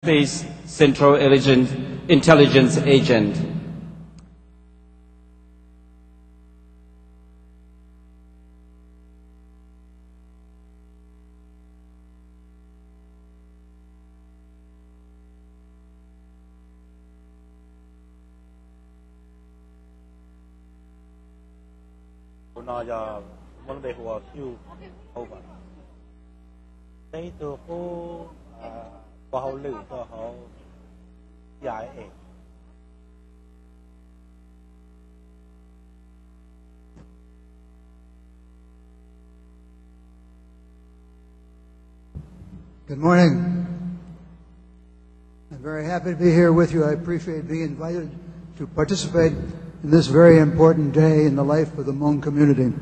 Space Central Intelligence Agent. Hugh Tovar. Đây từ cô qua hậu lử cho họ giải ế. Good morning. I'm very happy to be here with you. I appreciate being invited to participate in this very important day in the life of the Hmong community.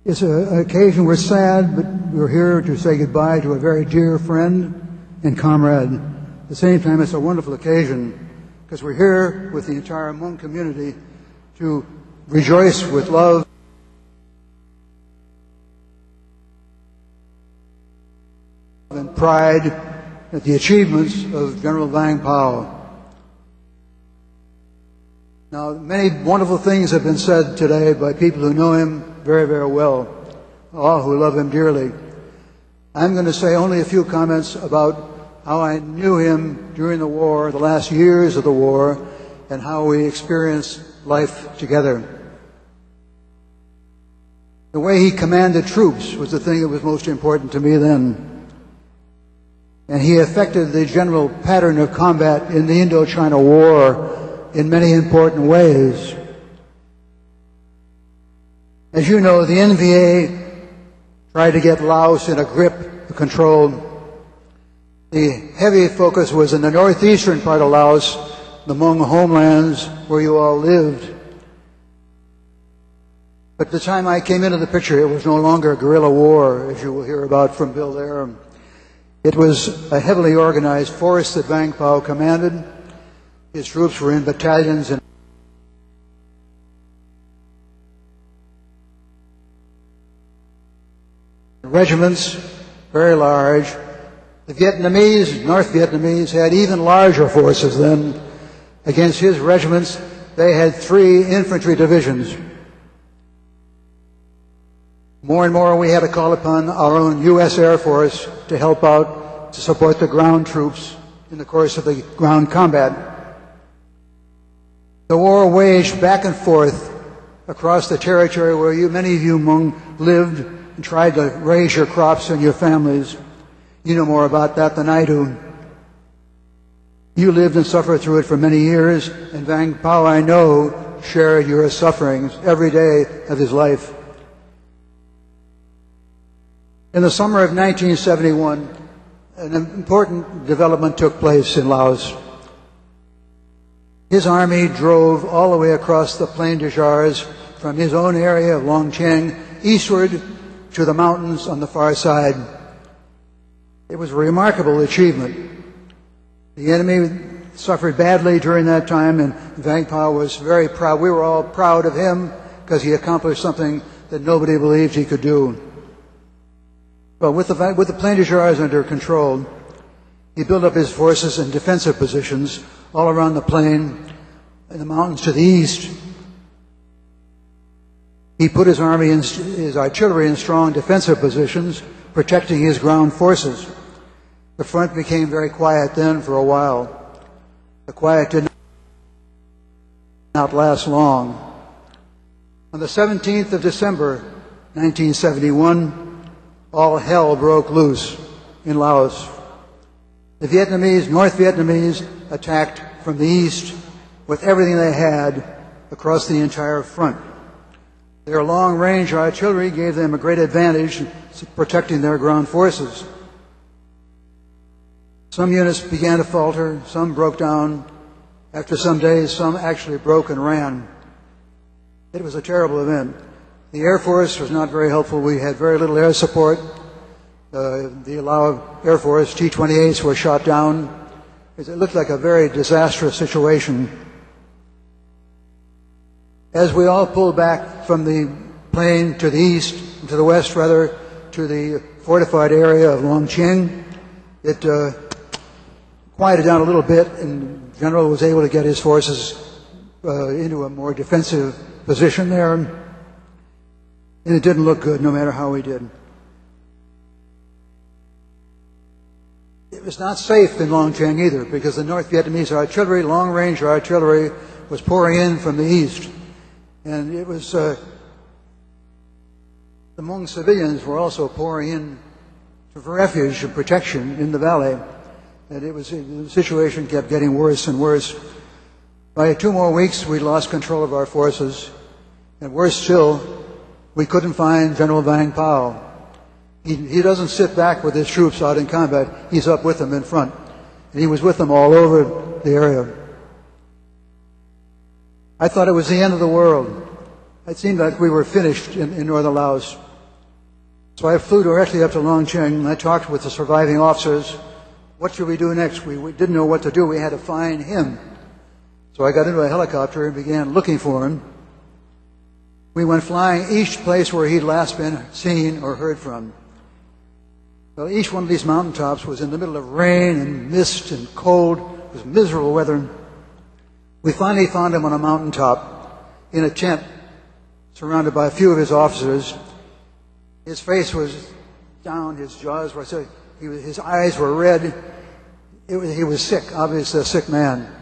It's an occasion we're sad, but we're here to say goodbye to a very dear friend and comrade. At the same time, it's a wonderful occasion because we're here with the entire Hmong community to rejoice with love and pride at the achievements of General Vang Pao. Now, many wonderful things have been said today by people who know him very, very well, all who love him dearly. I'm going to say only a few comments about how I knew him during the war, the last years of the war, and how we experienced life together. The way he commanded troops was the thing that was most important to me then. And he affected the general pattern of combat in the Indochina War in many important ways. As you know, the NVA tried to get Laos in a grip of control. The heavy focus was in the northeastern part of Laos, the Hmong homelands where you all lived. But the time I came into the picture, it was no longer a guerrilla war, as you will hear about from Bill there. It was a heavily organized force that Vang Pao commanded. His troops were in battalions and regiments, very large. The Vietnamese, North Vietnamese, had even larger forces then. Against his regiments, they had 3 infantry divisions. More and more we had to call upon our own U.S. Air Force to help out, to support the ground troops in the course of the ground combat. The war waged back and forth across the territory where many of you Hmong lived and tried to raise your crops and your families. You know more about that than I do. You lived and suffered through it for many years, and Vang Pao, I know, shared your sufferings every day of his life. In the summer of 1971, an important development took place in Laos. His army drove all the way across the Plain de Jars from his own area of Long Cheng eastward to the mountains on the far side. It was a remarkable achievement. The enemy suffered badly during that time, and Vang Pao was very proud. We were all proud of him because he accomplished something that nobody believed he could do. But with the Plain de Jars under control, he built up his forces in defensive positions all around the plain, in the mountains to the east. He put his army and his artillery in strong defensive positions, protecting his ground forces. The front became very quiet then for a while. The quiet did not last long. On the 17th of December, 1971, all hell broke loose in Laos. The Vietnamese, North Vietnamese, attacked from the east with everything they had across the entire front. Their long-range artillery gave them a great advantage in protecting their ground forces. Some units began to falter, some broke down. After some days, some actually broke and ran. It was a terrible event. The Air Force was not very helpful. We had very little air support. The Lao Air Force T-28s were shot down. It looked like a very disastrous situation. As we all pulled back from the plain to the east, to the west rather, to the fortified area of Long Cheng, it quieted down a little bit, and the general was able to get his forces into a more defensive position there. And it didn't look good, no matter how we did. It was not safe in Long Cheng either, because the North Vietnamese artillery, long-range artillery, was pouring in from the east. And it was, the Hmong civilians were also pouring in for refuge and protection in the valley. And the situation kept getting worse and worse. By 2 more weeks, we lost control of our forces. And worse still, we couldn't find General Vang Pao. He doesn't sit back with his troops out in combat. He's up with them in front. And he was with them all over the area. I thought it was the end of the world. It seemed like we were finished in northern Laos. So I flew directly up to Long Cheng, and I talked with the surviving officers. What should we do next? We didn't know what to do. We had to find him. So I got into a helicopter and began looking for him. We went flying each place where he'd last been seen or heard from. Well, each one of these mountaintops was in the middle of rain and mist and cold. It was miserable weather. We finally found him on a mountaintop in a tent surrounded by a few of his officers. His face was down, his jaws were so, his eyes were red. He was sick, obviously a sick man.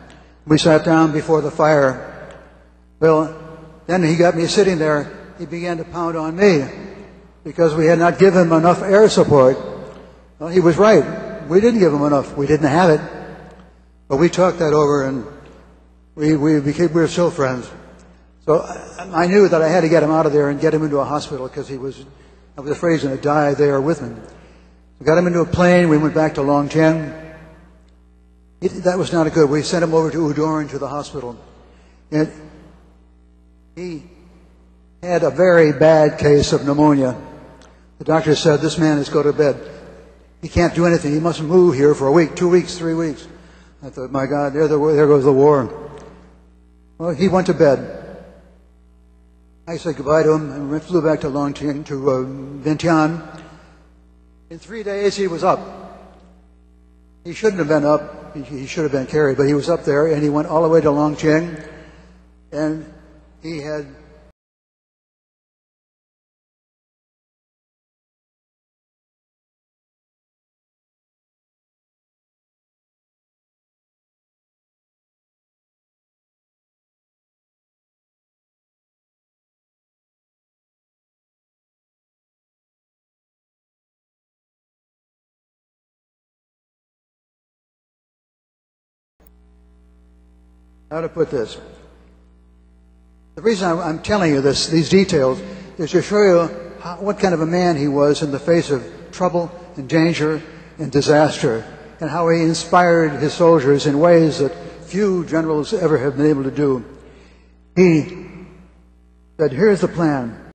We sat down before the fire. Well, then he got me sitting there. He began to pound on me because we had not given him enough air support. Well, he was right. We didn't give him enough. We didn't have it. But we talked that over, and we were still friends. So I knew that I had to get him out of there and get him into a hospital because I was afraid he was going to die there with me. We got him into a plane. We went back to Long Cheng. That was not good. We sent him over to Udorn to the hospital. And he had a very bad case of pneumonia. The doctor said, this man is go to bed. He can't do anything. He mustn't move here for a week, 2 weeks, 3 weeks. I thought, my God, there goes the war. Well, he went to bed. I said goodbye to him, and we flew back to Long Cheng, to Vientiane. In 3 days, he was up. He shouldn't have been up. He should have been carried, but he was up there, and he went all the way to Long Cheng, and he had how to put this. The reason I'm telling you these details is to show you what kind of a man he was in the face of trouble and danger and disaster, and how he inspired his soldiers in ways that few generals ever have been able to do. He said, here's the plan.